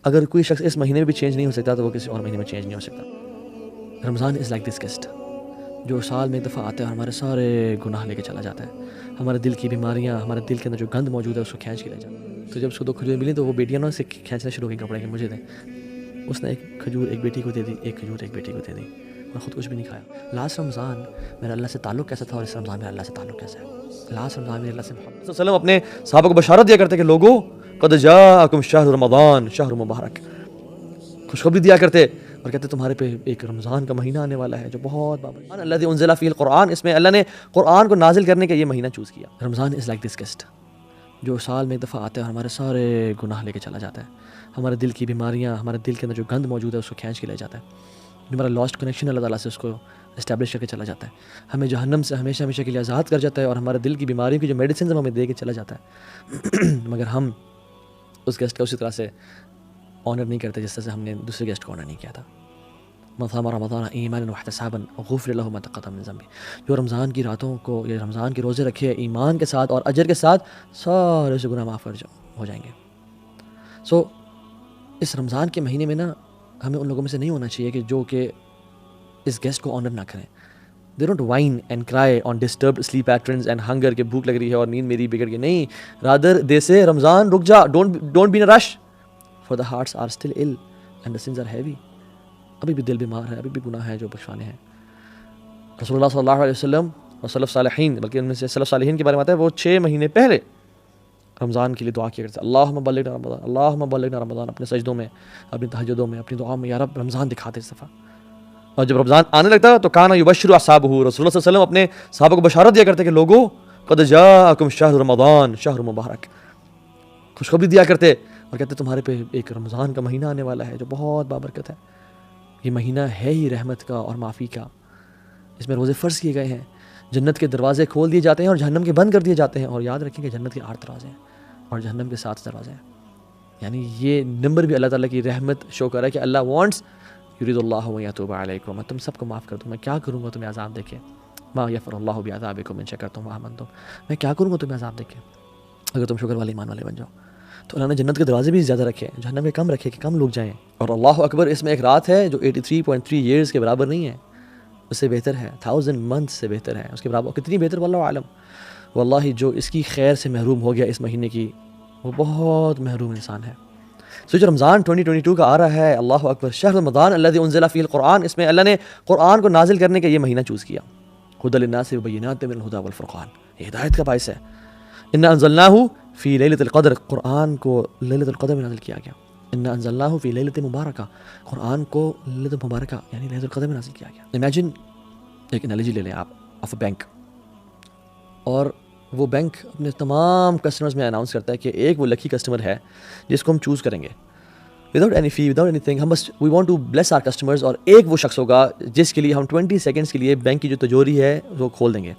اگر کوئی شخص اس مہینے میں بھی چینج نہیں ہو سکتا تو وہ کسی اور مہینے میں چینج نہیں ہو سکتا. رمضان از لائک دس گیسٹ جو سال میں ایک دفعہ آتا ہے اور ہمارے سارے گناہ لے کے چلا جاتا ہے. ہمارے دل کی بیماریاں، ہمارے دل کے اندر جو گند موجود ہے اس کو کھینچ کے لے جاتا ہے. تو جب اس کو 2 کھجور ملی تو وہ بیٹیاں نا اسے کھینچنا شروع کی کپڑے کے مجھے دیں. اس نے 1 کھجور ایک بیٹی کو دے دی، 1 کھجور ایک بیٹی کو دے دی، اور خود کچھ بھی نہیں کھایا. لاسٹ رمضان میرا اللہ سے تعلق کیسا تھا اور اس رمضان میرا اللہ سے تعلق کیسا ہے؟ لاسٹ رمضان میرے اللہ سے محمد صلی اللہ علیہ وسلم اپنے صحابہ کو بشارت دیا کرتے کہ لوگو قد جاءکم شہر رمضان شہر مبارک، خوشخبری دیا کرتے اور کہتے تمہارے پہ ایک رمضان کا مہینہ آنے والا ہے جو بہت بابرکت. الذی انزل فیہ القرآن، اس میں اللہ نے قرآن کو نازل کرنے کا یہ مہینہ چوز کیا. رمضان از لائک دس گیسٹ جو سال میں ایک دفعہ آتا ہے اور ہمارے سارے گناہ لے کے چلا جاتا ہے. ہمارے دل کی بیماریاں، ہمارے دل کے اندر جو گند موجود ہے اس کو کھینچ کے لے جاتا ہے. جو ہمارا لاسٹ کنیکشن اللہ تعالیٰ سے اس کو اسٹیبلش کر کے چلا جاتا ہے. ہمیں جہنم سے ہمیشہ ہمیشہ کے لیے آزاد کر جاتا ہے اور ہمارے دل کی بیماریوں کی جو میڈیسنز ہمیں دے کے چلا جاتا ہے. مگر ہم اس گیسٹ کا اسی طرح سے آنر نہیں کرتے جس طرح سے ہم نے دوسرے گیسٹ کو آنر نہیں کیا تھا. من صام رمضان ایمانا واحتسابا غفر له ما تقدم من ذنبه، جو رمضان کی راتوں کو یا رمضان کے روزے رکھے ایمان کے ساتھ اور اجر کے ساتھ، سارے سے گناہ معاف ہو جائیں گے. سو اس رمضان کے مہینے میں نا ہمیں ان لوگوں میں سے نہیں ہونا چاہیے کہ جو کہ اس گیسٹ کو آنر نہ کریں. They don't whine and cry on disturbed sleep patterns and hunger کہ بھوک لگ رہی ہے اور نیند میری بگڑ گئی. نہیں، رادر دے سے رمضان رک جا، don't be in rush for the hearts are still ill and the sins are heavy. ابھی بھی دل بیمار ہے، ابھی بھی گناہ ہے جو بخشوانے ہیں. رسول اللہ صلی اللہ علیہ وسلم اور سلف صالحین، بلکہ ان میں سے سلف صالحین کے بارے میں آتا ہے وہ 6 مہینے پہلے رمضان کے لیے دعا کیا کرتے ہیں. اللہم بلغنا رمضان، اللہم بلغنا رمضان، اپنے سجدوں میں، اپنی تہجدوں میں، اپنی دعاؤں میں، یا رب رمضان دکھاتے اس دفعہ. اور جب رمضان آنے لگتا تو کانا یبشر اصحابہ، رسول اللہ صلی اللہ علیہ وسلم اپنے صحابہ کو بشارت دیا کرتے کہ لوگو قد جاءکم شہر رمضان شہر مبارک، خوشخبری دیا کرتے اور کہتے تمہارے پہ ایک رمضان کا مہینہ آنے والا ہے جو بہت بابرکت ہے. یہ مہینہ ہے ہی رحمت کا اور معافی کا. اس میں روزے فرض کیے گئے ہیں، جنت کے دروازے کھول دیے جاتے ہیں اور جہنم کے بند کر دیے جاتے ہیں. اور یاد رکھیں کہ جنت کے 8 دروازے ہیں اور جہنم کے 7 دروازے ہیں. یعنی یہ نمبر بھی اللہ تعالیٰ کی رحمت شو کر رہا ہے کہ اللہ وانٹس یرید اللہ ان یتوب علیکم، میں تم سب کو معاف کر دوں. میں کیا کروں گا تمہیں عذاب دے کے؟ ما یغفر اللہ بعذابکم ان شکرتم وآمنتم، میں کیا کروں گا تمہیں عذاب دے کے اگر تم شکر والے ایمان والے بن جاؤ. تو اللہ نے جنت کے دروازے بھی زیادہ رکھے، جہنم کے کم رکھے کہ کم لوگ جائیں. اور اللہ اکبر، اس میں ایک رات ہے جو 83.3 ایئرس کے برابر نہیں ہے، اس سے بہتر ہے، 1000 منتھ سے بہتر ہے. اس کے برابر کتنی بہتر واللہ عالم. واللہ جو اس کی خیر سے محروم ہو گیا اس مہینے کی، وہ بہت محروم انسان ہے. سو جو رمضان 2022 کا آ رہا ہے، اللہ اکبر، شہر رمضان الذی انزل فیہ القرآن، اس میں اللہ نے قرآن کو نازل کرنے کا یہ مہینہ چوز کیا. ھدی للناس وبینات من الھدی والفرقان، یہ ہدایت کا باعث ہے. انا انزلناہ فی لیلۃ القدر، قرآن کو لیلۃ القدر میں نازل کیا گیا. انا انزلناہ فی لیلۃ مبارکہ، قرآن کو لیلۃ مبارکہ یعنی لیلۃ القدر میں نازل کیا گیا. امیجن ایک انالوجی لے لیں آپ آف اے بینک، اور وہ بینک اپنے تمام کسٹمرز میں اناؤنس کرتا ہے کہ ایک وہ لکی کسٹمر ہے جس کو ہم چوز کریں گے without any fee, without anything. ہم بس we want to bless our customers, اور ایک وہ شخص ہوگا جس کے لیے ہم 20 سیکنڈس کے لیے بینک کی جو تجوری ہے وہ کھول دیں گے،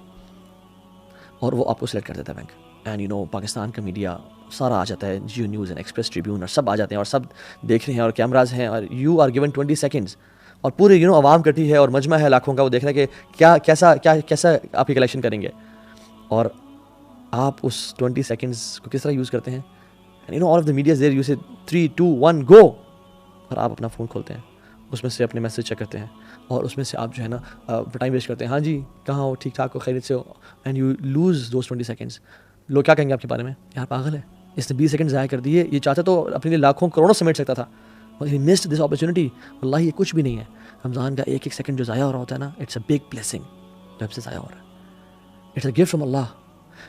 اور وہ آپ کو سلیکٹ کر دیتا ہے bank. And you know Pakistan کا میڈیا سارا آ جاتا ہے، Geo News and Express Tribune, اور سب آ جاتے ہیں اور سب دیکھ رہے ہیں اور کیمراز ہیں، اور یو آر گیون 20 سیکنڈس، اور پورے عوام کٹی ہے اور مجمع ہے لاکھوں کا، وہ دیکھ رہا ہے کہ کیسا آپ کی کلیکشن کریں گے. اور آپ اس 20 سیکنڈس کو کس طرح یوز کرتے ہیں؟ All of the media there you سے 3 2 1 گو، اور آپ اپنا فون کھولتے ہیں، اس میں سے اپنے میسج چیک کرتے ہیں، اور اس میں سے آپ جو ہے نا ٹائم ویسٹ کرتے ہیں. ہاں جی کہاں ہو، ٹھیک ٹھاک ہو، خیریت سے ہو، and you lose those 20 seconds. لوگ کیا کہیں گے آپ کے بارے میں؟ یار پاگل ہے، اس نے 20 سیکنڈ ضائع کر دیے، یہ چاہتا تو اپنے لیے لاکھوں کروڑوں سمیٹ سکتا تھا، مگر ہی مسڈ دس اپرچونیٹی. واللہ یہ کچھ بھی نہیں ہے. رمضان کا ایک سیکنڈ جو ضائع ہو رہا ہوتا ہے نا، اٹس اے بگ بلیسنگ جو آپ سے ضائع ہو رہا ہے. It's a gift from Allah.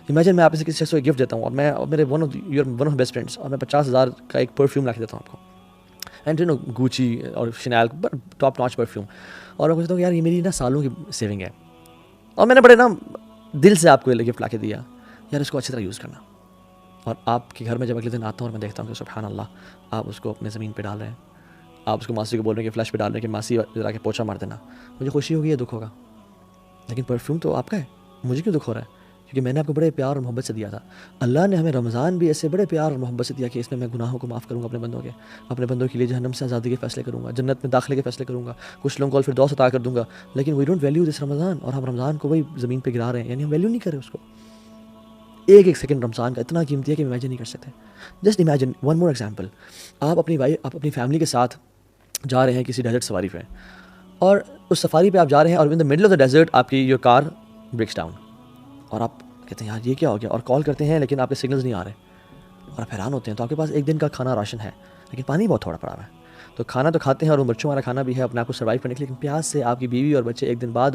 Imagine میں آپ سے کسی شخص کو ایک گفٹ دیتا ہوں، اور میں میرے ون آف بیسٹ فرینڈس، اور میں 50,000 کا ایک پرفیوم لا کے دیتا ہوں آپ کو، اینڈ یو نو گوچی اور شنیل ٹاپ ناچ پرفیوم، اور میں کہتا ہوں یار یہ میری نا سالوں کی سیونگ ہے، اور میں نے بڑے نا دل سے آپ کو یہ گفٹ لا کے دیا، یار اس کو اچھی طرح یوز کرنا. اور آپ کے گھر میں جب اگلے دن آتا ہوں اور میں دیکھتا ہوں کہ سبحان اللہ آپ اس کو اپنے زمین پہ ڈال رہے ہیں، آپ اس کو ماسی کو بول رہے ہیں کہ فلش پہ ڈال رہے ہیں کہ ماسی ذرا کے پوچھا مار دینا، مجھے خوشی ہوگی یا دکھ ہوگا؟ لیکن پرفیوم تو آپ کا ہے، مجھے کیوں دکھ ہو رہا ہے؟ کیونکہ میں نے آپ کو بڑے پیار اور محبت سے دیا تھا. اللہ نے ہمیں رمضان بھی ایسے بڑے پیار اور محبت سے دیا کہ اس میں گناہوں کو معاف کروں گا اپنے بندوں کے لیے، جہنم سے آزادی کے فیصلے کروں گا، جنت میں داخلے کے فیصلے کروں گا، کچھ لوگوں کو الفردوس عطا کر دوں گا. لیکن وی ڈونٹ ویلیو دس رمضان، اور ہم رمضان کو وہی زمین پہ گرا رہے ہیں، یعنی ہم ویلیو نہیں کر رہے اس کو. ایک ایک سیکنڈ رمضان کا اتنا قیمتی ہے کہ امیجن نہیں کر سکتے. Just imagine one more example. آپ اپنی فیملی کے ساتھ جا رہے ہیں کسی ڈیزرٹ سفاری پہ, اور اس سفاری پہ آپ جا رہے ہیں اور in the middle of the desert آپ کی یور کار بریکس ڈاؤن, اور آپ کہتے ہیں یار یہ کیا ہو گیا, اور کال کرتے ہیں لیکن آپ کے سگنلز نہیں آ رہے, اور آپ حیران ہوتے ہیں. تو آپ کے پاس ایک دن کا کھانا راشن ہے لیکن پانی بہت تھوڑا پڑا ہوا ہے. تو کھانا تو کھاتے ہیں اور وہ بچوں والا کھانا بھی ہے اپنے آپ کو سروائیو کرنے کے لیے, لیکن پیاس سے آپ کی بیوی اور بچے ایک دن بعد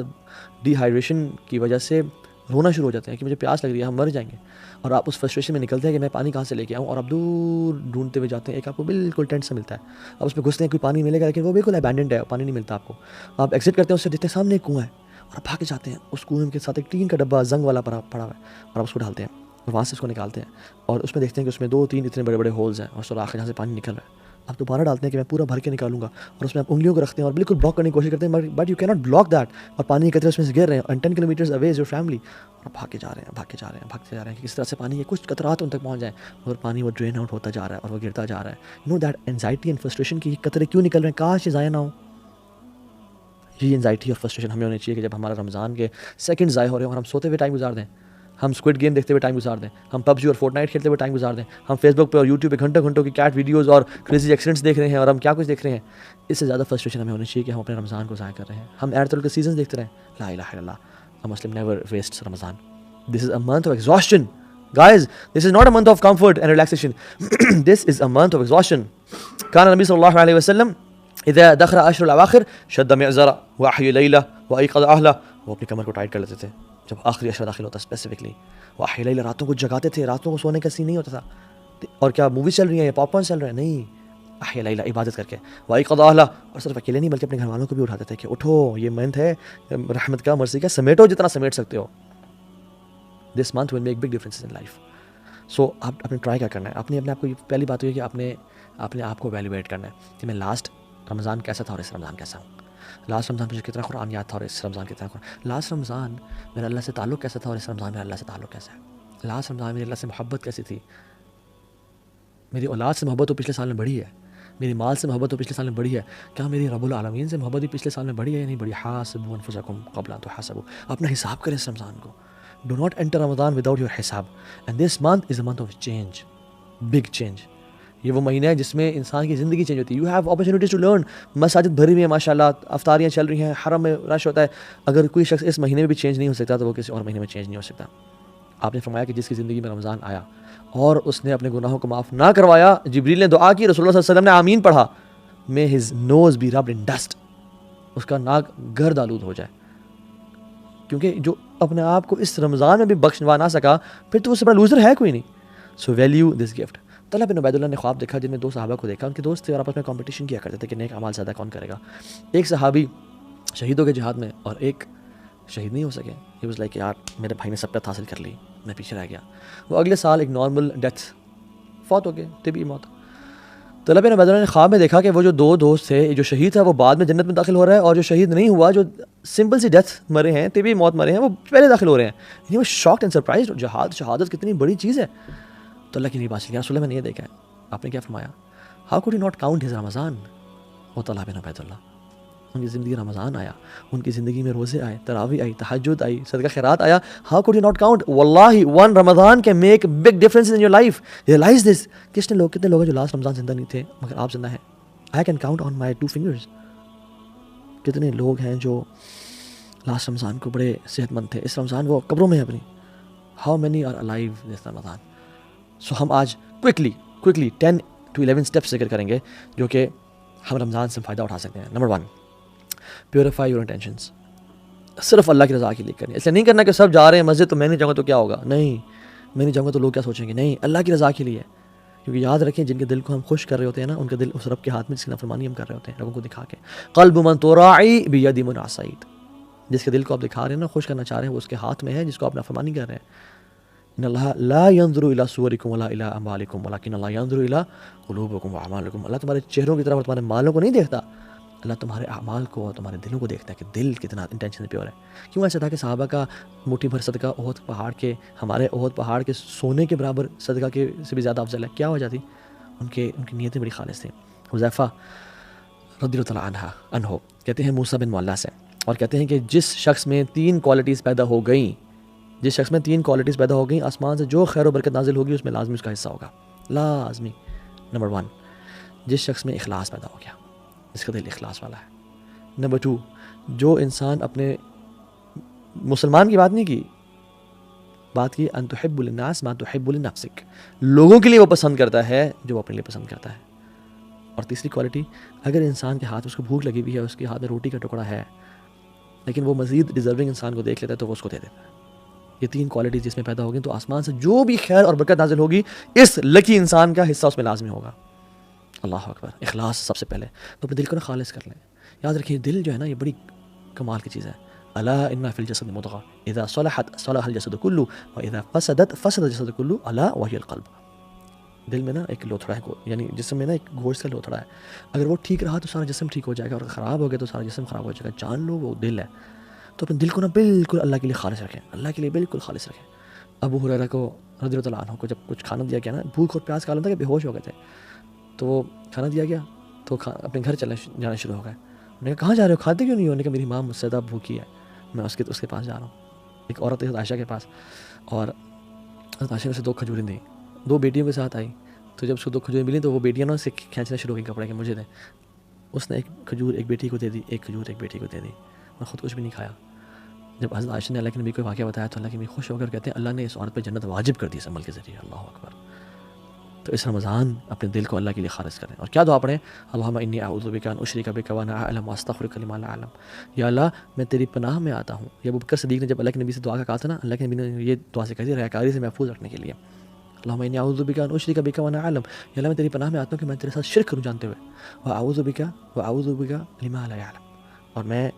ڈی ہائیڈریشن کی وجہ سے رونا شروع ہو جاتے ہیں کہ مجھے پیاس لگ رہی ہے, ہم مر جائیں گے. اور آپ اس فرسٹریشن میں نکلتے ہیں کہ میں پانی کہاں سے لے کے آؤں, اور آپ دور ڈھونڈتے ہوئے جاتے ہیں. ایک آپ کو بالکل ٹینٹ سے ملتا ہے, آپ اس میں گھستے ہیں کوئی پانی ملے گا, لیکن وہ بالکل ابینڈنڈ ہے, پانی نہیں ملتا آپ کو. آپ ایگزٹ کرتے ہیں, اس سے دیکھتے ہیں سامنے ایک کنواں ہے, اور آپ بھاگ کے جاتے ہیں. اس کنویں کے ساتھ ایک ٹین کا ڈبہ زنگ والا پڑا ہوا ہے, اور آپ اس کو ڈالتے ہیں, اور وہاں سے اس کو نکالتے ہیں, اور اس میں دیکھتے ہیں کہ اس میں 2-3 اتنے بڑے بڑے ہولز ہیں, اور اس آخر جہاں سے پانی نکل رہا ہے. آپ دوبارہ ڈالتے ہیں کہ میں پورا بھر کے نکالوں گا, اور اس میں آپ انگلیوں کو رکھتے ہیں اور بالکل بلاک کرنے کی کوشش کرتے ہیں, بٹ یو کی ناٹ بلاک دیٹ, اور پانی کے قطرے اس میں سے گر رہے ہیں, and 10 kilometres away is your family, اور بھاگ کے جا رہے ہیں کہ کس طرح سے پانی کے کچھ قطرات ان تک پہنچ جائیں, اور پانی وہ ڈرین آؤٹ ہوتا جا رہا ہے اور وہ گرتا جا رہا ہے. You know that anxiety and frustration کی قطرے کیوں نکل رہے ہیں, کاش یہ ضائع نہ ہو. یہ اینزائٹی اور فرسٹریشن ہمیں ہونی چاہیے کہ جب ہمارا رمضان کے سیکنڈ ضائع ہو رہے ہیں اور ہم سوتے ہوئے ٹائم گزار دیں, ہم اسکوڈ گیم دیکھتے ہوئے ٹائم گزار دیں, ہم PUBG اور فورٹ نائٹ کھیلتے ہوئے ٹائم گزار دیں, ہم فیس بک پہ اور یوٹیوب پہ گھنٹوں کی کیٹ ویڈیوز اور کریزی ایکسیڈنٹس دیکھ رہے ہیں, اور ہم کیا کچھ دیکھ رہے ہیں. اس سے زیادہ فرسٹریشن ہمیں ہونی چاہیے کہ ہم اپنے رمضان کو ضائع کر رہے ہیں. ہم ایڈ کے سیزنس دیکھتے رہیں. لا الہ الا اللہ, a Muslim never wastes Ramadan. This is a month of exhaustion. Guys, this is not a month of comfort and relaxation. This is a month of exhaustion. كان النبي صلى الله عليه وسلم اذا دخل عشر الاواخر شد معزره واحيا ليله وايقظ اهله. وہ اپنی کمر کو ٹائٹ کر لیتے تھے جب آخری عشرہ داخل ہوتا, اسپیسیفکلی واحيا ليله, راتوں کو جگاتے تھے, راتوں کو سونے کا سین نہیں ہوتا تھا. اور کیا موویز چل رہی ہیں یا پاپ کارن چل رہے ہیں, نہیں, احيا ليله عبادت کر کے, وايقظ اهله, اور صرف اکیلے نہیں بلکہ اپنے گھر والوں کو بھی اٹھاتے تھے کہ اٹھو, یہ منتھ ہے رحمت کا, مرضی کا, سمیٹو جتنا سمیٹ سکتے ہو. This month will make big differences in life. So آپ نے ٹرائی کیا کرنا ہے, اپنے آپ کو, پہلی بات یہ ہے کہ اپنے آپ کو ایویلویٹ کرنا ہے کہ میں لاسٹ رمضان کیسا تھا اور اس رمضان کیسا ہوں. لاسٹ رمضان مجھے کتنا قرآن یاد تھا اور اس رمضان کتنا قرآن. لاسٹ رمضان میرا اللہ سے تعلق کیسا تھا اور اس رمضان میرا اللہ سے تعلق کیسا ہے. لاسٹ رمضان میری اللہ سے محبت کیسی تھی, میری اولاد سے محبت تو پچھلے سال میں بڑھی ہے, میری مال سے محبت تو پچھلے سال میں بڑھی ہے, کیا میری رب العالمین سے محبت بھی پچھلے سال میں بڑھی ہے یا نہیں بڑھی. حاسبوا انفسکم قبل ان تحاسبوا, اپنا حساب کریں اس رمضان کو. Do not enter Ramadan without your حساب. And this month is a month of change, big change. یہ وہ مہینہ ہے جس میں انسان کی زندگی چینج ہوتی ہے. You have opportunities to learn. مساجد بھری ہوئی ہیں ماشاءاللہ, افطاریاں چل رہی ہیں, حرم میں رش ہوتا ہے. اگر کوئی شخص اس مہینے میں بھی چینج نہیں ہو سکتا تو وہ کسی اور مہینے میں چینج نہیں ہو سکتا. آپ نے فرمایا کہ جس کی زندگی میں رمضان آیا اور اس نے اپنے گناہوں کو معاف نہ کروایا, جبریل نے دعا کی, رسول اللہ صلی اللہ علیہ وسلم نے آمین پڑھا, may his nose be rubbed in dust, اس کا ناک گرد آلود ہو جائے. کیونکہ جو اپنے آپ کو اس رمضان میں بھی بخشوا نہ سکا پھر تو اس سے بڑا لوزر ہے کوئی نہیں. سو ویلیو دس گفٹ. طلحہ بن عبید اللہ نے خواب دیکھا جن میں 2 صحابہ کو دیکھا, ان کے دوست تھے اور آپس میں کمپٹیشن کیا کرتے تھے کہ نیک اعمال زیادہ کون کرے گا. ایک صحابی شہیدوں کے جہاد میں اور ایک شہید نہیں ہو سکے. ہی واز لائک یار میرے بھائی نے سبقت حاصل کر لی, میں پیچھے رہ گیا. وہ اگلے سال ایک نارمل ڈیتھ فوت ہو گئے, طبی موت. طلحہ بن عبید اللہ نے خواب میں دیکھا کہ وہ جو 2 دوست تھے, جو شہید تھا وہ بعد میں جنت میں داخل ہو رہا ہے, اور جو شہید نہیں ہوا, جو سمپل سی ڈیتھ مرے ہیں, طبی موت مرے ہیں, وہ پہلے داخل ہو رہے ہیں. یعنی وہ شاکڈ اینڈ سرپرائزڈ, شہادت کتنی بڑی چیز ہے. تو اللہ کی نہیں بات چلی, رسول اللہ میں نے یہ دیکھا ہے. آپ نے کیا فرمایا, how could you not count his Ramadan. وہ طلحہ بن عبید اللہ, ان کی زندگی رمضان آیا, ان کی زندگی میں روزے آئے, تراویح آئی, تہجد آئی, صدقہ خیرات آیا. How could you not count. واللہ one Ramadan can make big difference in your life. Realize this. کتنے لوگ ہیں جو لاسٹ رمضان زندہ نہیں تھے مگر آپ زندہ ہیں. I can count on my 2 fingers. کتنے لوگ ہیں جو لاسٹ رمضان کو بڑے صحت مند تھے, اس رمضان وہ قبروں میں ہیں اپنی. ہاؤ مینی آر الائیو دس رمضان. سو ہم آج کوئکلی 10 to 11 اسٹیپس ذکر کریں گے جو کہ ہم رمضان سے فائدہ اٹھا سکتے ہیں. Number 1, purify your intentions. صرف اللہ کی رضا کے لیے کرنی. اس لیے نہیں کرنا کہ سب جا رہے ہیں مسجد تو میں نہیں جاؤں گا تو کیا ہوگا. نہیں, میں نہیں جاؤں گا تو لوگ کیا سوچیں گے. نہیں, اللہ کی رضا کے لیے. کیونکہ یاد رکھیں جن کے دل کو ہم خوش کر رہے ہوتے ہیں نا, ان کے دل اس رب کے ہاتھ میں جس کی نافرمانی ہم کر رہے ہوتے ہیں لوگوں کو دکھا کے. قلب من تراعی بیدی من عصیت. جس کے دل کو آپ دکھا رہے ہیں نا, خوش کرنا چاہ رہے ہیں, وہ اس کے ہاتھ میں ہے جس کو آپ نافرمانی کر رہے ہیں. ان اللہ لا ينظر الى صورکم ولا الى اموالکم ولکن اللہ ينظر الى قلوبکم واعمالکم. اللہ تمہارے چہروں کی طرف اور تمہارے مالوں کو نہیں دیکھتا, اللہ تمہارے اعمال کو اور تمہارے دلوں کو دیکھتا ہے کہ دل کتنا انٹینشن پیور ہے. کیوں ایسا تھا کہ صحابہ کا مٹھی بھر صدقہ احد پہاڑ کے, ہمارے احد پہاڑ کے سونے کے برابر صدقہ کے سے بھی زیادہ افضل ہے. کیا وجہ تھی؟ ان کی نیتیں بڑی خالص تھیں. حذیفہ رضی اللہ تعالیٰ عنہ کہتے ہیں موسیٰ بن معلیٰ سے, اور کہتے ہیں کہ جس شخص میں 3 کوالٹیز پیدا ہو گئیں جس شخص میں 3 کوالٹیز پیدا ہو گئیں، آسمان سے جو خیر و برکت نازل ہوگی اس میں لازمی اس کا حصہ ہوگا، لازمی۔ نمبر 1، جس شخص میں اخلاص پیدا ہو گیا، جس کا دل اخلاص والا ہے۔ نمبر 2، جو انسان اپنے مسلمان کی بات نہیں کی، بات کی ان تحب للناس ما تحب لنفسک، لوگوں کے لیے وہ پسند کرتا ہے جو وہ اپنے لیے پسند کرتا ہے۔ اور تیسری کوالٹی، اگر انسان کے ہاتھ اس کو بھوک لگی ہوئی ہے، اس کے ہاتھ میں روٹی کا ٹکڑا ہے، لیکن وہ مزید ڈیزرونگ انسان کو دیکھ لیتا ہے تو وہ اس کو دے دیتا ہے۔ یہ 3 کوالٹیز جس میں پیدا ہوگی تو آسمان سے جو بھی خیر اور برکت نازل ہوگی اس لکی انسان کا حصہ اس میں لازمی ہوگا۔ اللہ اکبر۔ اخلاص سب سے پہلے تو اپنے دل کو نا خالص کر لیں۔ یاد رکھیے دل جو ہے نا یہ بڑی کمال کی چیز ہے۔ الا ان فی الجسد مضغہ اذا صلحت صلح الجسد كله واذا فسدت فسد الجسد كله الا وهي القلب۔ دل میں نا ایک لوتھڑا ہے، یعنی جسم میں نا ایک گوشت کا لوتھڑا ہے، اگر وہ ٹھیک رہا تو سارا جسم ٹھیک ہو جائے گا، اور اگر خراب ہو گیا تو سارا جسم خراب ہو جائے گا۔ جان لو وہ دل ہے، تو اپنے دل کو نا بالکل اللہ کے لیے خالص رکھیں، اللہ کے لیے بالکل خالص رکھیں۔ ابو ہریرہ کو رضی اللہ عنہ کو جب کچھ کھانا دیا گیا نا، بھوک اور پیاس کا عالم تھا کہ بے ہوش ہو گئے تھے، تو وہ کھانا دیا گیا تو اپنے گھر جانا شروع ہو گئے۔ انہوں نے کہا کہاں جا رہے ہو، کھاتے کیوں نہیں ہو؟ انہوں نے کہا میری ماں مجھ سے زیادہ بھوکی ہے، میں اس کے پاس جا رہا ہوں۔ ایک عورت ہے عائشہ کے پاس، اور عائشہ نے اسے 2 کھجوریں دیں، 2 بیٹیوں کے ساتھ آئی، تو جب اس کو 2 کھجوریں ملی تو وہ بیٹیاں نا اسے کھینچنا شروع ہو گئی کپڑے کے، مجھے دیں۔ اس نے 1 کھجور ایک بیٹی کو دے دی، 1 کھجور ایک بیٹی کو دے دی، میں خود کچھ بھی نہیں کھایا۔ جب حضرت عائشہ نے اللہ کے نبی کو واقعہ بتایا تو اللہ کے نبی خوش ہو کر کہتے ہیں اللہ نے اس عورت پہ جنت واجب کر دی اس عمل کے ذریعے۔ اللہ اکبر۔ تو اس رمضان اپنے دل کو اللہ کے لیے خالص کریں، اور کیا دعا پڑھیں؟ اللہم انی اعوذ بک ان اشرک بک وانا اعلم واستغفرک لما لا اعلم۔ یا اللہ میں تیری پناہ میں آتا ہوں۔ یہ ابو بکر صدیق نے جب اللہ کے نبی سے دعا کا کہا تھا نا، اللہ کے نبی نے یہ دعا سے کہی تھی ریاکاری سے محفوظ رکھنے کے لیے۔ اللہم انی اعوذ بک ان اشرک بک وانا اعلم، یا اللہ میں تیری پناہ میں آتا ہوں کہ میں تیرے ساتھ شرک کروں جانتے ہوئے، واعوذ بک لما لا اعلم، اور میں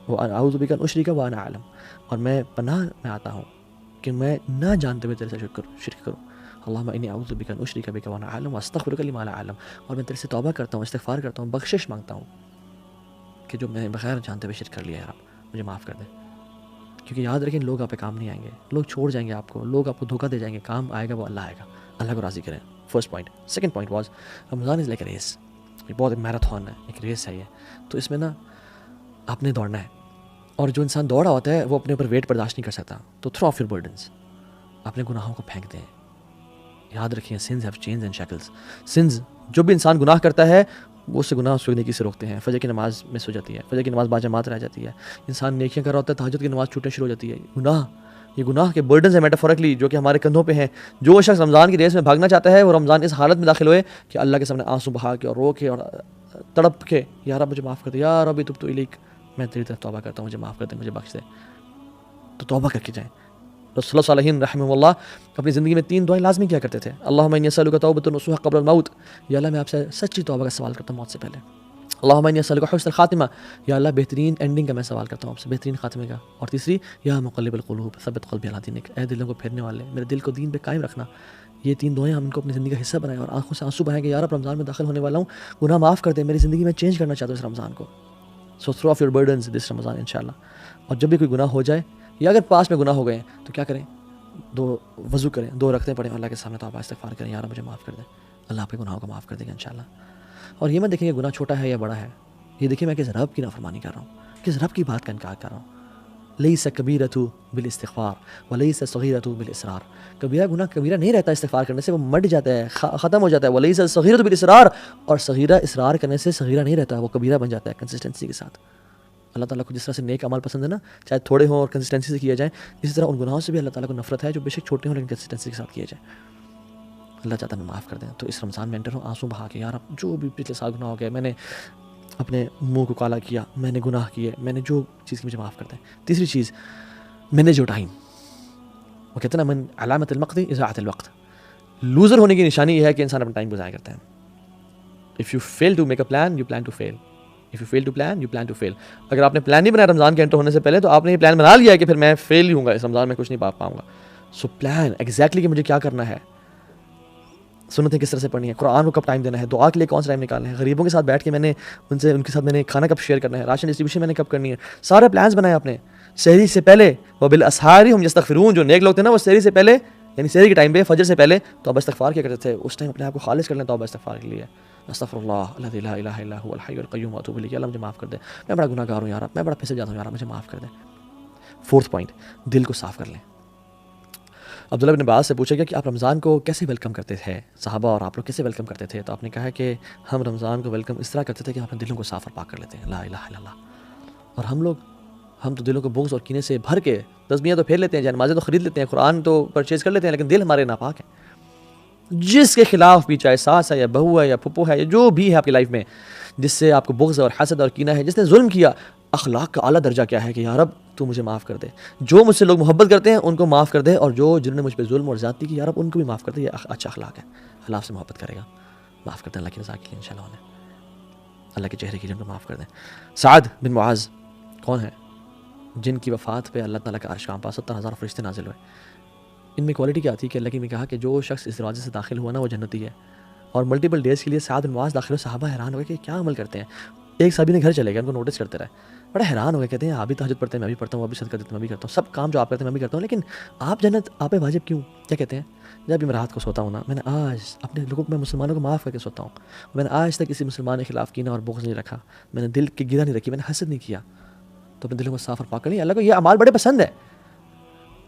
اعوذ بک ان اشرک وانا اعلم، اور میں پناہ میں آتا ہوں کہ میں نہ جانتے ہوئے تیرے سے شرک کروں۔ اللہم انی اعوذ بک ان اشرک بک وانا اعلم واستغفرک لما لا اعلم، اور میں تیرے سے توبہ کرتا ہوں، استغفار کرتا ہوں، بخشش مانگتا ہوں کہ جو میں بغیر جانتے ہوئے شرک کر لیا ہے، آپ مجھے معاف کر دیں۔ کیونکہ یاد رکھیں لوگ آپ پہ کام نہیں آئیں گے، لوگ چھوڑ جائیں گے آپ کو، لوگ آپ کو دھوکہ دے جائیں گے، کام آئے گا وہ اللہ آئے گا۔ اللہ کو راضی کریں، first point. Second point was Ramzan is like a race, یہ بہت ایک میراتھن ہے، ایک ریس ہے یہ، تو اس میں نا آپ نے دوڑنا ہے، اور جو انسان دوڑا ہوتا ہے وہ اپنے اوپر ویٹ برداشت نہیں کر سکتا، تو تھرو آف یور برڈنس، اپنے گناہوں کو پھینک دیں۔ یاد رکھیں sins have chains and shackles, sins جو بھی انسان گناہ کرتا ہے وہ اس سے گناہ اس نیکی سے روکتے ہیں۔ فجر کی نماز مس ہو جاتی ہے، فجر کی نماز باجماعت رہ جاتی ہے، انسان نیکیاں کر رہا ہوتا ہے، تہجد کی نماز چھوٹنا شروع ہو جاتی ہے۔ یہ گناہ کے برڈنز ہیں میٹافورکلی جو کہ ہمارے کندھوں پہ ہیں۔ جو شخص رمضان کی ریس میں بھاگنا چاہتا ہے وہ رمضان اس حالت میں داخل ہوئے کہ اللہ کے سامنے آنسو بہا کے اور رو کے اور تڑپ کے یا رب مجھے معاف کر دے، یا رب تب تو الیک، میں تیری طرف توبہ کرتا ہوں، مجھے معاف کر دے، مجھے بخش دے۔ تو توبہ کر کے جائیں۔ رسول اللہ صلی اللہ رحمہ اللہ اپنی زندگی میں 3 دعائیں لازمی کیا کرتے تھے۔ اللہم انی اسألک توبۃ نصوح قبل الموت، یا اللہ میں آپ سے سچی توبہ کا سوال کرتا ہوں موت سے پہلے۔ اللہم انی اسألک حسن الخاتمہ، یا اللہ بہترین اینڈنگ کا میں سوال کرتا ہوں آپ سے، بہترین خاتمے کا۔ اور تیسری یا مقلب القلوب ثبت قلبی علی دینک، اے دلوں کو پھیرنے والے میرے دل کو دین پہ قائم رکھنا۔ یہ 3 دعائیں ہم ان کو اپنی زندگی کا حصہ بنائیں اور آنکھوں سے آنسو بہائیں کہ یا رب رمضان میں داخل ہونے والا ہوں، گناہ معاف کر دے، میری زندگی میں چینج کرنا چاہتا ہوں اس رمضان کو۔ سو تھرو آف یور برڈنز دس رمضان انشاءاللہ۔ اور جب بھی کوئی گناہ ہو جائے یا اگر پاس میں گناہ ہو گئے تو کیا کریں؟ 2 وضو کریں، 2 رکعتیں پڑھیں، اللہ کے سامنے توبہ استغفار کریں، یا رب مجھے معاف کر دیں، اللہ آپ کے گناہوں کو معاف کر دے گا انشاءاللہ۔ اور یہ مت دیکھیں کہ گناہ چھوٹا ہے یا بڑا ہے، یہ دیکھیں میں کس رب کی نافرمانی کر رہا ہوں، کس رب کی بات کا انکار کر رہا ہوں۔ لیس کبیرۃ بالاستغفار ولیس صغیرۃ بالاصرار، کبیرہ گناہ کبیرہ نہیں رہتا استغفار کرنے سے، وہ مٹ جاتا ہے، ختم ہو جاتا ہے۔ ولیس صغیرۃ بالاصرار، اور صغیرہ اصرار کرنے سے صغیرہ نہیں رہتا، وہ کبیرہ بن جاتا ہے کنسسٹنسی کے ساتھ۔ اللہ تعالیٰ کو جس طرح سے نیک عمل پسند ہے نا، چاہے تھوڑے ہوں اور کنسسٹنسی سے کیا جائیں، اسی طرح ان گناہوں سے بھی اللہ تعالیٰ کو نفرت ہے جو بے شک چھوٹے ہوں لیکن کنسسٹنسی کے ساتھ کیے جائیں۔ اللہ چاہتا ہے میں معاف کر دیں۔ تو اس رمضان میں انٹر ہوں آنسو بہا کے، یار اب جو بھی پچھلے سال گناہ ہو گیا، میں نے اپنے منہ کو کالا کیا، میں نے گناہ کیے، میں نے جو چیز کی مجھے معاف کر دیں۔ تیسری چیز مینیج یور ٹائم، وہ کہتے ہیں نا من علامت المقت اضاعۃ الوقت، لوزر ہونے کی نشانی یہ ہے کہ انسان اپنا ٹائم کو ضائع کرتا ہے۔ If you fail to make a plan you plan to fail, if you fail to plan you plan to fail. اگر آپ نے پلان نہیں بنایا رمضان کے انٹر ہونے سے پہلے تو آپ نے یہ پلان بنا لیا ہے کہ پھر میں فیل ہی ہوں گا، اس رمضان میں کچھ نہیں پا پاؤں گا۔ سو پلان ایگزیکٹلی کہ مجھے کیا کرنا ہے، سنتیں کس طرح سے پڑھنی ہے، قرآن کو کب ٹائم دینا ہے، دعا کے لیے کون سا ٹائم نکالنا ہے، غریبوں کے ساتھ بیٹھ کے میں نے ان کے ساتھ میں نے کھانا کب شیئر کرنا ہے، راشن ڈسٹریبیوشن میں نے کب کرنی ہے، سارے پلانس بنائے آپ نے۔ سحری سے پہلے وبالاسحار هم یستغفرون، جو نیک لوگ تھے نا وہ سحری سے پہلے یعنی سحری کے ٹائم پہ فجر سے پہلے توبہ استغفار کیا کرتے تھے، اس ٹائم اپنے آپ کو خالص کر لیں توبہ استغفار کے لیے۔ استغفر اللہ الذی لا الہ الا هو الحی القیوم واتوب الیہ، اللہ مجھے معاف کر دے، میں بڑا گناہ گار ہوں یار، میں بڑا پھنسے جاتا ہوں یار، مجھے معاف کر دے۔ فورتھ پوائنٹ، دل کو صاف کر لیں، عبداللہ بن عباس سے پوچھا گیا کہ آپ رمضان کو کیسے ویلکم کرتے تھے، صحابہ اور آپ لوگ کیسے ویلکم کرتے تھے؟ تو آپ نے کہا کہ ہم رمضان کو ویلکم اس طرح کرتے تھے کہ اپنے دلوں کو صاف اور پاک کر لیتے ہیں، لا الہ الا اللہ۔ اور ہم تو دلوں کو بغض اور کینے سے بھر کے تسبیحیں تو پھیر لیتے ہیں، جانمازیں تو خرید لیتے ہیں، قرآن تو پرچیز کر لیتے ہیں، لیکن دل ہمارے ناپاک ہیں۔ جس کے خلاف بھی، چاہے ساس ہے یا بہو ہے یا پھپھو ہے یا جو بھی ہے آپ کی لائف میں، جس سے آپ کو بغض اور حسد اور کینہ ہے، جس نے ظلم کیا، اخلاق کا اعلیٰ درجہ کیا ہے کہ یا رب تو مجھے معاف کر دے۔ جو مجھ سے لوگ محبت کرتے ہیں ان کو معاف کر دے، اور جنہوں نے مجھ پہ ظلم اور زیادتی کی، یا رب ان کو بھی معاف کر دے۔ یہ اچھا اخلاق ہے، اللہ سے محبت کرے گا، معاف کر دیں اللہ کی رضا کے لیے انشاءاللہ، انہیں اللہ کے چہرے کے لیے ان کو معاف کر دیں۔ سعد بن معاذ کون ہے؟ جن کی وفات پہ اللہ تعالیٰ کا عرش کانپا، 70,000 فرشتے نازل ہوئے۔ ان میں کوالٹی کیا تھی کہ اللہ نے کہا کہ جو شخص اس دروازے سے داخل ہوا نا وہ جنتی ہے، اور ملٹیپل ڈیز کے لیے سعد بن معاذ داخل ہوئے۔ صحابہ حیران ہوئے کہ کیا عمل کرتے ہیں۔ ایک صحابی نے گھر چلے گئے، ان کو نوٹس کرتے رہے، بڑے حیران ہو گئے، کہتے ہیں آپ بھی تہجد پڑھتے ہیں، میں بھی پڑھتا ہوں، وہ بھی صدقہ دیتے ہیں، میں بھی کرتا ہوں، سب کام جو آپ کرتے ہیں میں بھی کرتا ہوں، لیکن آپ جنت آپ پہ واجب کیوں؟ کیا کہتے ہیں؟ جب بھی میں رات کو سوتا ہوں نا، میں نے آج اپنے لوگوں میں مسلمانوں کو معاف کر کے سوتا ہوں، میں نے آج تک کسی مسلمان کے خلاف کینہ اور بغض نہیں رکھا، میں نے دل کی گرہ نہیں رکھی، میں نے حسد نہیں کیا، تو اپنے دلوں کو صاف اور پاک کر لیا۔ اللہ کو یہ اعمال بڑے پسند ہے۔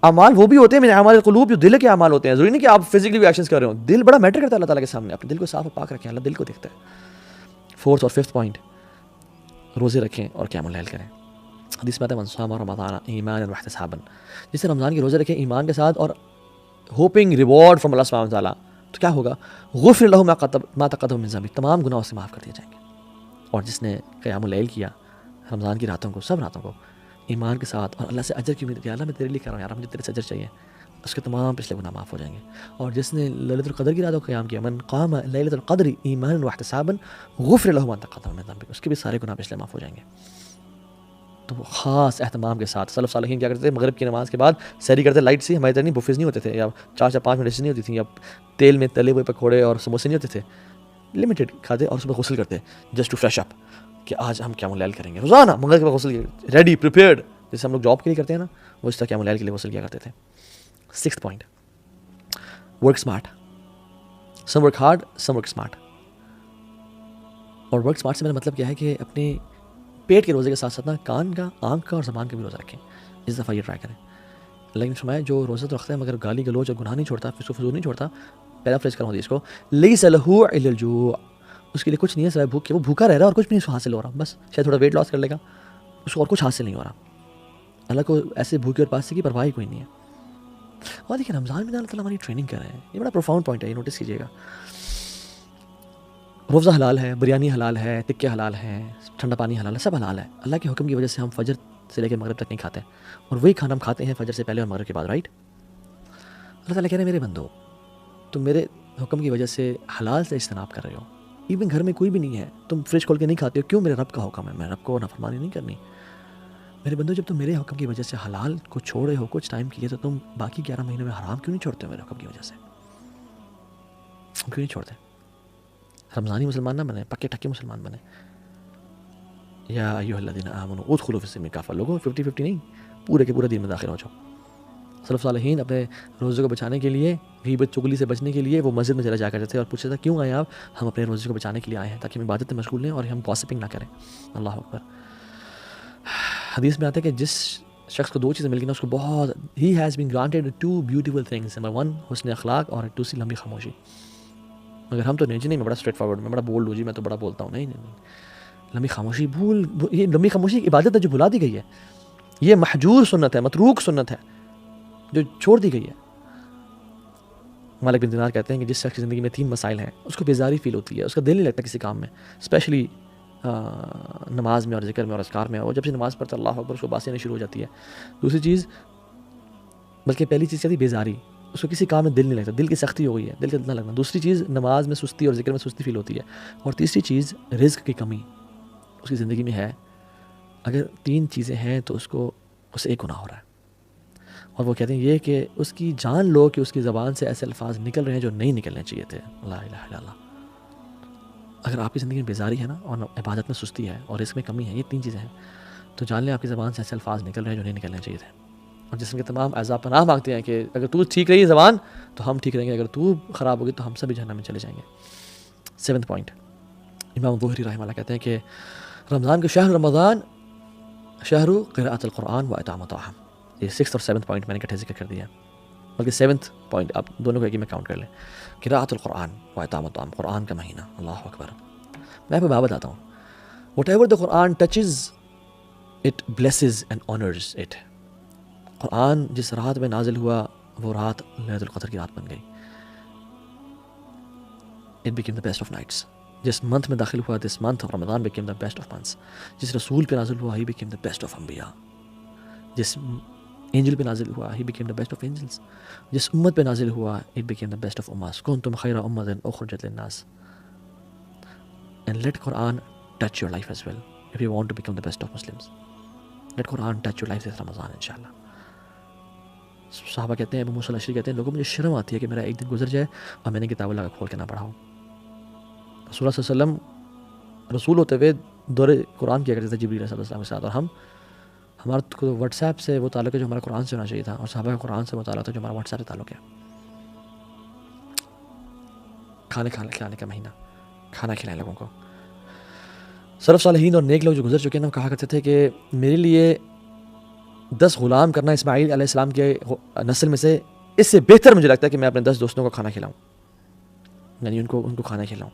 اعمال وہ بھی ہوتے ہیں، اعمال قلوب جو دل کے اعمال ہوتے ہیں، ضروری نہیں کہ آپ فزیکلی بھی ایکشنز کر رہے ہو، دل بڑا میٹر کرتا ہے اللہ تعالیٰ کے سامنے۔ اپنے دل کو صاف اور پاک رکھیں، اللہ دل کو دیکھتا ہے۔ فورتھ اور ففتھ پوائنٹ، روزے رکھیں اور قیام اللیل کریں۔ حدیث میں آتا ہے من صام رمضان ایمانا واحتسابا، جس نے رمضان کے روزے رکھے ایمان کے ساتھ اور ہوپنگ ریوارڈ فرام اللہ سبحانہ و تعالیٰ، تو کیا ہوگا؟ غفر لہ ما تقدم من ذنبہ، تمام گناہ سے معاف کر دیے جائیں گے۔ اور جس نے قیام اللیل کیا رمضان کی راتوں کو، سب راتوں کو ایمان کے ساتھ، اور اللہ سے اجر کی امید کیا، اللہ میں تیرے لیے کر رہا ہوں یار، مجھے تیرے سے اجر چاہیے، اس کے تمام پچھلے گناہ معاف ہو جائیں گے۔ اور جس نے لیلۃ القدر کی راتوں کو قیام کیا، من قام لیلۃ القدر ایمانا واحتسابا غفر لہ ما تقدم من ذنبہ، اس کے بھی سارے گناہ پچھلے معاف ہو جائیں گے۔ تو وہ خاص اہتمام کے ساتھ سلف صالحین کیا کرتے تھے؟ مغرب کی نماز کے بعد سحری کرتے، لائٹ سی، ہماری طرح نہیں بفیز نہیں ہوتے تھے، یا 4-5 منٹ نہیں ہوتی تھیں، یا تیل میں تلے ہوئے پکوڑے اور سموسے نہیں ہوتے تھے، لمیٹڈ کھاتے، اور صبح غسل کرتے جسٹ ٹو فریش اپ کہ آج ہم قیام اللیل کریں گے، روزانہ مغرب کے بعد غسل ریڈی پریپیئرڈ، جیسے ہم لوگ جاب کے لیے کرتے ہیں نا، وہ اس طرح قیام اللیل کے لیے غسل کیا کرتے تھے۔ 6th point, work smart, some work hard some work smart. اور ورک اسمارٹ سے میرا مطلب کیا ہے کہ اپنے پیٹ کے روزے کے ساتھ ساتھ نا کان کا، آنکھ کا اور زبان کا بھی روزہ رکھیں۔ اس دفعہ یہ ٹرائی کریں۔ لیکن فرمایا جو روزہ تو رکھتا ہے مگر گالی گلوچ اور گناہ نہیں چھوڑتا، فسق و فجور نہیں چھوڑتا، پیرافریز کروں اس کو، لیس لہ الا الجوع، اس کے لیے کچھ نہیں ہے سوائے بھوک کے، وہ بھوکا رہ رہا ہے اور کچھ بھی نہیں اس کو حاصل ہو رہا، بس شاید تھوڑا ویٹ لاس کر لے گا، اس کو اور کچھ حاصل نہیں ہو رہا۔ اللہ کو ایسے بھوکے اور پاسے کی پرواہ ہی کوئی نہیں ہے۔ اور دیکھیں رمضان میں اللہ تعالیٰ ہماری ٹریننگ کر رہے ہیں، یہ بڑا پروفاؤنڈ پوائنٹ ہے، یہ نوٹس کیجیے گا۔ روزہ حلال ہے، بریانی حلال ہے، ٹکے حلال ہیں، ٹھنڈا پانی حلال ہے، سب حلال ہے۔ اللہ کے حکم کی وجہ سے ہم فجر سے لے کے مغرب تک نہیں کھاتے، اور وہی کھانا ہم کھاتے ہیں فجر سے پہلے اور مغرب کے بعد، رائٹ؟ اللہ تعالیٰ کہہ رہے ہیں میرے بندو، تم میرے حکم کی وجہ سے حلال سے اجتناب کر رہے ہو، ایون گھر میں کوئی بھی نہیں ہے، تم فریج کھول کے نہیں کھاتے ہو، کیوں؟ میرے رب کا حکم ہے، میں رب کو نافرمانی نہیں کرنی۔ میرے بندو جب تم میرے حکم کی وجہ سے حلال کو چھوڑ رہے ہو کچھ ٹائم کے لیے، تو تم باقی 11 مہینوں میں حرام کیوں نہیں چھوڑتے ہو میرے حکم کی وجہ سے؟ کیوں نہیں چھوڑتے؟ رمضانی مسلمان نہ بنے، پکے ٹکے مسلمان بنے۔ یا ایھا الذین آمنوا ادخلوا فی السلم کافہ، لوگوں 50-50 نہیں، پورے کے پورے دین میں داخل ہو جاؤ۔ سلف صالحین اپنے روزے کو بچانے کے لیے، غیبت چغلی سے بچنے کے لیے وہ مسجد میں چلے جا کرتے تھے اور پوچھتے تھے کیوں آئے آپ؟ ہم اپنے روزے کو بچانے کے لیے آئے ہیں تاکہ ہم عبادت میں مشغول ہیں اور ہم گوسپنگ نہ کریں۔ اللہ اکبر۔ حدیث میں آتا ہے کہ جس شخص کو 2 چیزیں مل گئی نا، اس کو بہت he has been granted 2 beautiful things, number 1 حسن اخلاق، اور دوسری لمبی خاموشی۔ مگر ہم تو نہیں جی، نہیں میں بڑا اسٹریٹ فارورڈ، میں بڑا بولڈ ہوں جی، میں تو بڑا بولتا ہوں، نہیں، لمبی خاموشی یہ لمبی خاموشی ایک عبادت ہے جو بھلا دی گئی ہے، یہ محجور سنت ہے، متروک سنت ہے جو چھوڑ دی گئی ہے۔ مالک بن دینار کہتے ہیں کہ جس شخص کی زندگی میں 3 مسائل ہیں اس کو بیزاری فیل ہوتی ہے، اس کا دل نہیں لگتا کسی کام میں، اسپیشلی نماز میں اور ذکر میں اور اذکار میں، اور جب سے نماز پڑھتا اللہ اکبر اس کو باسی آنی شروع ہو جاتی ہے۔ دوسری چیز، بلکہ پہلی چیز کیا تھی؟ بیزاری، اس کو کسی کام میں دل نہیں لگتا، دل کی سختی ہو گئی ہے، دل کا نہ لگنا۔ دوسری چیز نماز میں سستی اور ذکر میں سستی فیل ہوتی ہے، اور تیسری چیز رزق کی کمی اس کی زندگی میں ہے۔ اگر 3 چیزیں ہیں تو اسے ایک گناہ ہو رہا ہے، اور وہ کہتے ہیں یہ کہ اس کی جان لو کہ اس کی زبان سے ایسے الفاظ نکل رہے ہیں جو نہیں نکلنے چاہیے تھے۔ لا الہ الا اللہ۔ اگر آپ کی زندگی میں بیزاری ہے نا، اور عبادت میں سستی ہے اور رزق میں کمی ہے، یہ 3 چیزیں ہیں، تو جان لیں آپ کی زبان سے ایسے الفاظ نکل رہے ہیں جو نہیں نکلنے چاہیے تھے۔ اور جسم کے تمام اعضاء پناہ مانگتے ہیں کہ اگر تو ٹھیک رہی زبان تو ہم ٹھیک رہیں گے، اگر تو خراب ہوگی تو ہم سبھی جہنم میں چلے جائیں گے۔ 7th پوائنٹ، امام ظہری رحمہ اللہ کہتے ہیں کہ رمضان کے شہر رمضان شہر قراءۃ القرآن و اطعام الطعام۔ یہ 6th اور 7th پوائنٹ میں نے اکٹھے ذکر کر دیا۔ بلکہ 7th پوائنٹ آپ دونوں کو ایک ہی میں کاؤنٹ کر لیں، قراءۃ القرآن و اطعام الطعام، قرآن کا مہینہ. اللہ اکبر. میں آپ کو بات بتاتا ہوں، whatever the Quran touches it blesses and honours it. قرآن جس رات میں نازل ہوا وہ رات لیلۃ القدر کی رات بن گئی. It became the best of nights. جس منتھ میں داخل ہوا، this month of Ramadan became the best of months. جس رسول پہ نازل ہوا، he became the best of انبیاء. جس اینجل پہ نازل ہوا، he became the best of angels. جس امت پہ نازل ہوا، it became the best of اماس. کنتم خیر امۃ اخرجت للناس. And let Quran touch your life as well if you want to become the best of Muslims. Let Quran touch your life this Ramadan inshallah. صحابہ کہتے ہیں، ابو موسیٰ الاشعری کہتے ہیں، لوگوں مجھے شرم آتی ہے کہ میرا ایک دن گزر جائے اور میں نے کتاب اللہ کا کھول کے نہ پڑھا ہوں. رسول اللہ صلی اللہ علیہ وسلم رسول ہوتے ہوئے دور قرآن کیا کرتے تھے جبریل علیہ السلام کے ساتھ، اور ہمارا واٹس ایپ سے وہ تعلق ہے جو ہمارا قرآن سے ہونا چاہیے تھا، اور صحابہ کا قرآن سے وہ تعلق تھا جو ہمارا واٹس ایپ سے تعلق ہے. کھانے کھلانے کا مہینہ، کھانا کھلائیں لوگوں کو. سلف صالحین اور نیک لوگ جو گزر چکے ہیں وہ کہا کرتے تھے کہ میرے لیے 10 غلام کرنا اسماعیل علیہ السلام کے نسل میں سے اس سے بہتر مجھے لگتا ہے کہ میں اپنے 10 دوستوں کو کھانا کھلاؤں، یعنی ان کو کھانا کھلاؤں.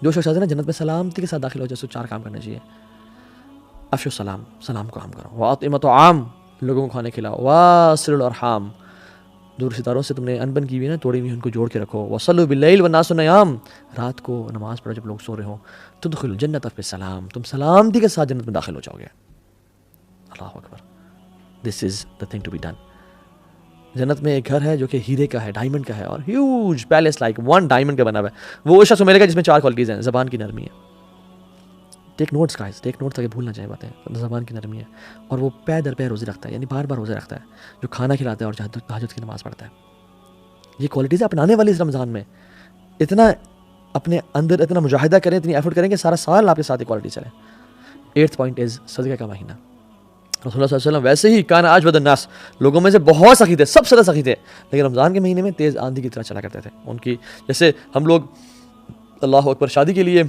جو شخص ہے نا جنت میں سلامتی کے ساتھ داخل ہو جائے، اس کو 4 کام کرنے چاہیے. افشو السلام، سلام کو عام کرو. واطعموا الطعام، لوگوں کو کھانے کھلاؤ. واصلوا الارحام، دور رشتہ داروں سے تم نے انبن کی ہوئی نا، توڑی ہوئی ان کو جوڑ کے رکھو. وصلوا باللیل والناس نیام، رات کو نماز پڑھو جب لوگ سو رہے ہوں. تدخلوا الجنۃ بسلام، تم سلامتی کے ساتھ جنت میں داخل ہو جاؤ گے. اللہ اکبر. This is the thing to be done. جنت میں ایک گھر ہے جو کہ ہیرے کا ہے، ڈائمنڈ کا ہے، اور ہیوج پیلس لائک 1 ڈائمنڈ کا بنا ہوا ہے. وہ شخص ملے گا جس میں 4 کوالٹیز ہیں. زبان کی نرمی ہے. ٹیک نوٹس گائز، ٹیک نوٹس تاکہ بھول نہ جائے باتیں. زبان کی نرمی ہے، اور وہ پے در پے روزے رکھتا ہے، یعنی بار بار روزے رکھتا ہے. جو کھانا کھلاتا ہے اور تہجد کی نماز پڑھتا ہے. یہ کوالٹیز اپنانے والی اس رمضان میں اتنا اپنے اندر اتنا مجاہدہ کریں، اتنی ایفرٹ کریں کہ سارا سال آپ کے ساتھ یہ کوالٹی چلے. 8th پوائنٹ از صدقہ کا مہینہ. رسول اللہ صلی اللہ علیہ وسلم ویسے ہی کان اجود الناس، لوگوں میں سے بہت سخی تھے، سب سے زیادہ سخی تھے، لیکن رمضان کے مہینے میں تیز آندھی کی طرح چلا کرتے تھے. ان کی جیسے ہم لوگ اللہ اکبر شادی کے لیے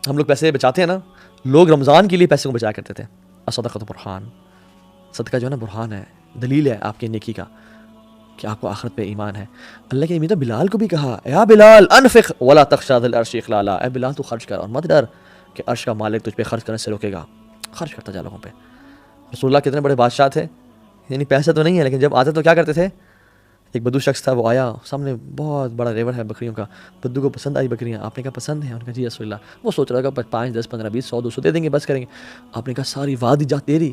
ہم لوگ پیسے بچاتے ہیں نا، لوگ رمضان کے لیے پیسے کو بچایا کرتے تھے. الصدقۃ برہان، صدقہ جو ہے نا برہان ہے، دلیل ہے آپ کے نیکی کا کہ آپ کو آخرت پہ ایمان ہے. اللہ کے نبی تو بلال کو بھی کہا، یا بلال انفق ولا تخشى ذی العرش اخلالا، اے بلال تو خرچ کر اور مت ڈر کہ عرش کا مالک تجھ پہ خرچ کرنے سے روکے گا. خرچ کرتا جا لوگوں پہ. رسول اللہ کتنے بڑے بادشاہ تھے، یعنی پیسہ تو نہیں ہے، لیکن جب آتے تو کیا کرتے تھے. ایک بدو شخص تھا، وہ آیا، سامنے بہت بڑا ریور ہے بکریوں کا. بدو کو پسند آئی بکریاں. آپ نے کہا پسند ہے؟ ان کا جی رسول اللہ. وہ سوچ رہا تھا 5 10 15 20 100 200 دے دیں گے، بس کریں گے. آپ نے کہا ساری وادی جا تیری.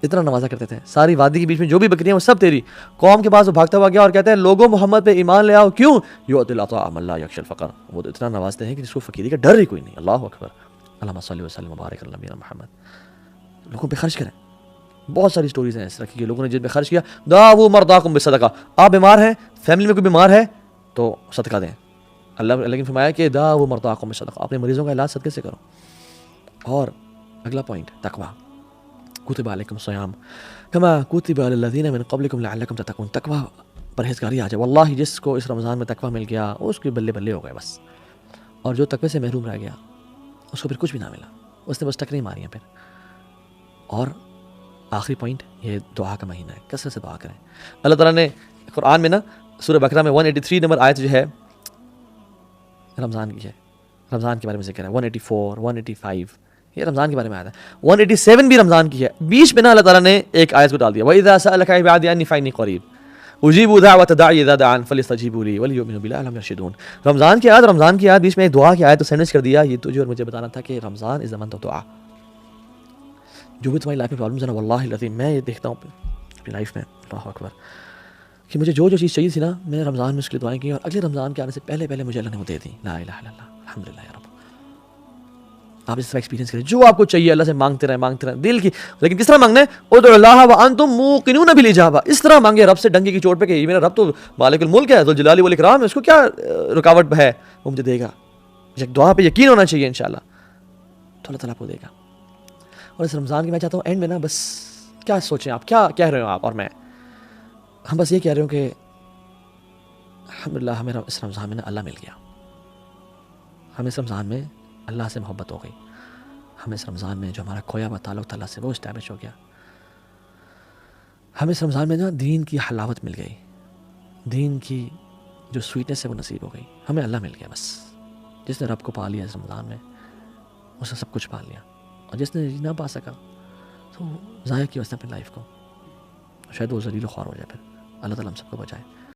اتنا نوازا کرتے تھے. ساری وادی کے بیچ میں جو بھی بکریاں وہ سب تیری. قوم کے پاس وہ بھاگتا ہوا گیا اور کہتے ہیں لوگوں محمد پہ ایمان لے آؤ. کیوں؟ یؤتی العطاء من لا یخشى الفقر، وہ تو اتنا نوازتے ہیں کہ جس کو فقیری کا ڈر ہی کوئی نہیں. اللہ اکبر. اللہم صلی وسلم وبارک علی نبینا محمد. لوگوں پہ خرچ کریں. بہت ساری سٹوریز ہیں اس طرح کی کہ لوگوں نے جن پہ خرچ کیا. داؤ مرضاکم بالصدقہ، آپ بیمار ہیں، فیملی میں کوئی بیمار ہے تو صدقہ دیں. اللہ نے فرمایا کہ داؤ مرضاکم بالصدقہ، اپنے مریضوں کا علاج صدقے سے کرو. اور اگلا پوائنٹ تقویٰ. کتب علیکم الصیام کما کتب علی الذین من قبلکم لعلکم تتقون. تقویٰ پرہیزگاری آ جائے. واللہ جس کو اس رمضان میں تقویٰ مل گیا اس کے بلے بلے ہو گئے بس. اور جو تقوی سے محروم رہ گیا اس کو پھر کچھ بھی نہ ملا، اس نے بس ٹکریں ماری ہیں پھر. اور آخری پوائنٹ، یہ دعا کا مہینہ ہے، کثرت سے دعا کریں. اللہ تعالیٰ نے قرآن میں نا سورہ بقرہ میں 183 نمبر آیت جو ہے رمضان کی ہے، رمضان کے بارے میں ذکر ہے. 184 185 یہ رمضان کے بارے میں آیا تھا. 187 بھی رمضان کی ہے. بیچ میں نا اللہ تعالیٰ نے ایک آیت کو ڈال دیا، وَإِذَا سَأَلَكَ عِبَادِي عَنِّي فَإِنِّي قَرِيبٌ أُجِيبُ دَعْوَةَ الدَّاعِ إِذَا دَعَانِ فَلْيَسْتَجِيبُوا لِي وَلْيُؤْمِنُوا بِي لَعَلَّهُمْ يَرْشُدُونَ. رمضان کی آیت بیچ میں ایک دعا کی آیت تو سینڈوچ کر دیا. یہ تجھے اور مجھے بتانا تھا کہ رمضان از the month of دعا. جو بھی تمہاری لائف میں پرابلمز ہیں نا، واللہ العظیم میں یہ دیکھتا ہوں اپنی لائف میں، اللہ اکبر، کہ مجھے جو چیز چاہیے تھی نا، میں نے رمضان میں اس کے لیے دعائیں کی، اور اگلے رمضان کے آنے سے پہلے مجھے اللہ نے وہ دے دی. لا الہ الا اللہ، الحمدللہ یا رب. آپ اس طرح ایکسپیرینس کریں، جو آپ کو چاہیے اللہ سے مانگتے رہیں دل کی. لیکن کس طرح مانگنا ہے؟ ادعوا اللہ وانتم موقنون بالاجابہ. اس طرح مانگے رب سے ڈنگے کی چوٹ پہ کہ میرا رب تو مالک الملک ہے، ذوالجلال والاکرام ہے، اس کو کیا رکاوٹ ہے، وہ مجھے دے گا. ایک دعا پہ یقین ہونا چاہیے انشاءاللہ، تو اللہ تعالیٰ آپ کو دے گا. اور اس رمضان کی میں چاہتا ہوں اینڈ میں نا بس کیا سوچیں آپ، کیا کہہ رہے ہو آپ اور میں، ہم بس یہ کہہ رہے ہوں کہ الحمدللہ ہمیں اس رمضان میں نا اللہ مل گیا. ہمیں اس رمضان میں اللہ سے محبت ہو گئی. ہمیں اس رمضان میں جو ہمارا کھویا ہوا تعلق اللہ سے وہ اسٹیبلش ہو گیا. ہمیں اس رمضان میں نا دین کی حلاوت مل گئی. دین کی جو سویٹنس ہے وہ نصیب ہو گئی. ہمیں اللہ مل گیا بس. جس نے رب کو پا لیا اس رمضان میں اس نے سب کچھ پا لیا, اور جس نے نہ پا سکا تو ضائع کیا اس نے اپنی لائف کو. شاید وہ ذلیل و خوار ہو جائے. پھر اللہ تعالیٰ ہم سب کو بچائے.